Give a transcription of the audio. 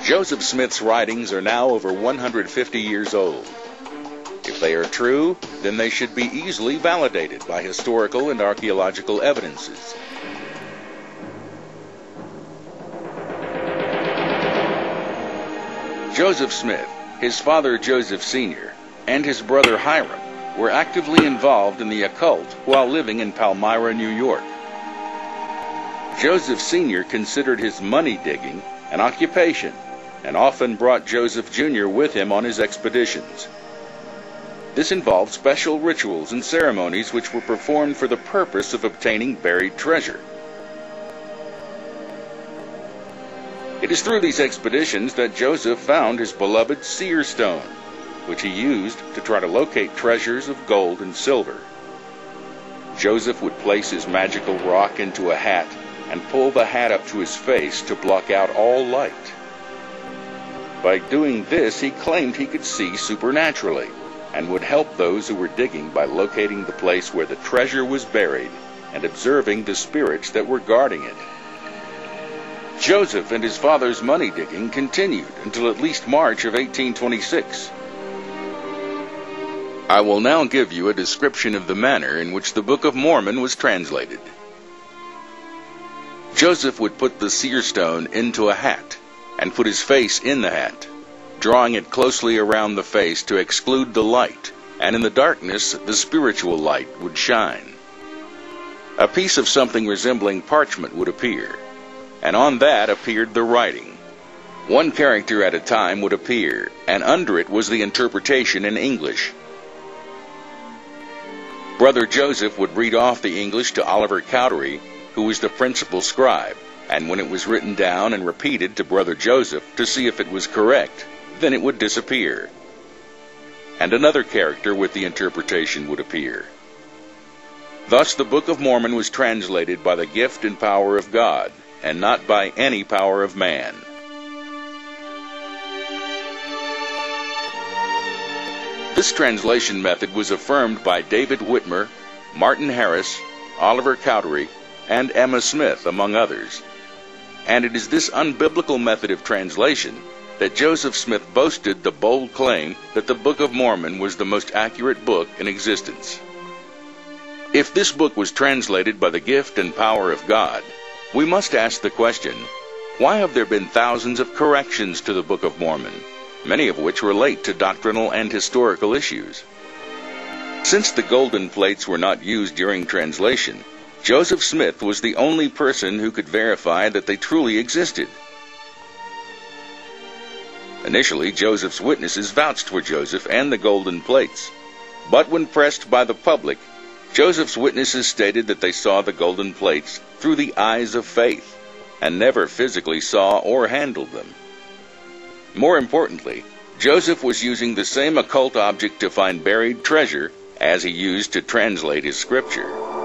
Joseph Smith's writings are now over 150 years old. If they are true, then they should be easily validated by historical and archaeological evidences. Joseph Smith, his father Joseph Sr., and his brother Hiram were actively involved in the occult while living in Palmyra, New York. Joseph Sr. considered his money digging an occupation and often brought Joseph Jr. with him on his expeditions. This involved special rituals and ceremonies which were performed for the purpose of obtaining buried treasure. It is through these expeditions that Joseph found his beloved seer stone, which he used to try to locate treasures of gold and silver. Joseph would place his magical rock into a hat and pull the hat up to his face to block out all light. By doing this, he claimed he could see supernaturally and would help those who were digging by locating the place where the treasure was buried and observing the spirits that were guarding it. Joseph and his father's money digging continued until at least March of 1826. I will now give you a description of the manner in which the Book of Mormon was translated. Joseph would put the seer stone into a hat and put his face in the hat, drawing it closely around the face to exclude the light, and in the darkness the spiritual light would shine. A piece of something resembling parchment would appear, and on that appeared the writing. One character at a time would appear, and under it was the interpretation in English. Brother Joseph would read off the English to Oliver Cowdery, who was the principal scribe, and when it was written down and repeated to Brother Joseph to see if it was correct, then it would disappear, and another character with the interpretation would appear. Thus the Book of Mormon was translated by the gift and power of God, and not by any power of man. This translation method was affirmed by David Whitmer, Martin Harris, Oliver Cowdery, and Emma Smith, among others. And it is this unbiblical method of translation that Joseph Smith boasted the bold claim that the Book of Mormon was the most accurate book in existence. If this book was translated by the gift and power of God, we must ask the question, why have there been thousands of corrections to the Book of Mormon, many of which relate to doctrinal and historical issues? Since the golden plates were not used during translation, Joseph Smith was the only person who could verify that they truly existed. Initially, Joseph's witnesses vouched for Joseph and the golden plates, but when pressed by the public, Joseph's witnesses stated that they saw the golden plates through the eyes of faith and never physically saw or handled them. More importantly, Joseph was using the same occult object to find buried treasure as he used to translate his scripture.